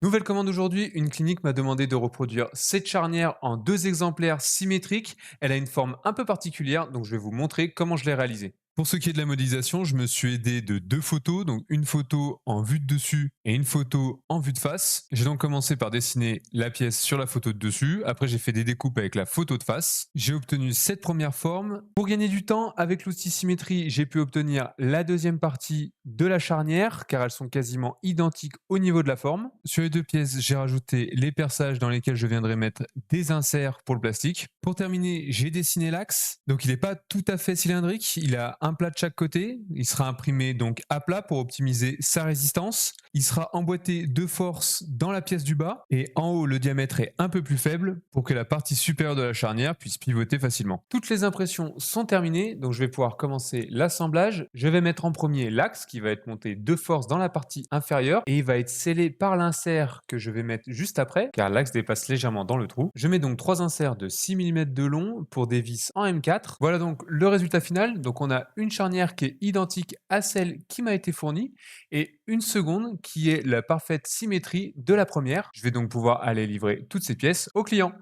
Nouvelle commande aujourd'hui, une clinique m'a demandé de reproduire cette charnière en deux exemplaires symétriques. Elle a une forme un peu particulière, donc je vais vous montrer comment je l'ai réalisée. Pour ce qui est de la modélisation, je me suis aidé de deux photos, donc une photo en vue de dessus et une photo en vue de face. J'ai donc commencé par dessiner la pièce sur la photo de dessus. Après, j'ai fait des découpes avec la photo de face. J'ai obtenu cette première forme. Pour gagner du temps, avec l'outil symétrie, j'ai pu obtenir la deuxième partie de la charnière, car elles sont quasiment identiques au niveau de la forme. Sur les deux pièces, j'ai rajouté les perçages dans lesquels je viendrai mettre des inserts pour le plastique. Pour terminer, j'ai dessiné l'axe. Donc il n'est pas tout à fait cylindrique, il a un plat de chaque côté. Il sera imprimé donc à plat pour optimiser sa résistance. Il sera emboîté de force dans la pièce du bas et en haut le diamètre est un peu plus faible pour que la partie supérieure de la charnière puisse pivoter facilement. Toutes les impressions sont terminées, donc je vais pouvoir commencer l'assemblage. Je vais mettre en premier l'axe qui va être monté de force dans la partie inférieure et il va être scellé par l'insert que je vais mettre juste après car l'axe dépasse légèrement dans le trou. Je mets donc trois inserts de 6 mm de long pour des vis en M4. Voilà donc le résultat final. Donc on a une charnière qui est identique à celle qui m'a été fournie et une seconde qui est la parfaite symétrie de la première. Je vais donc pouvoir aller livrer toutes ces pièces au client.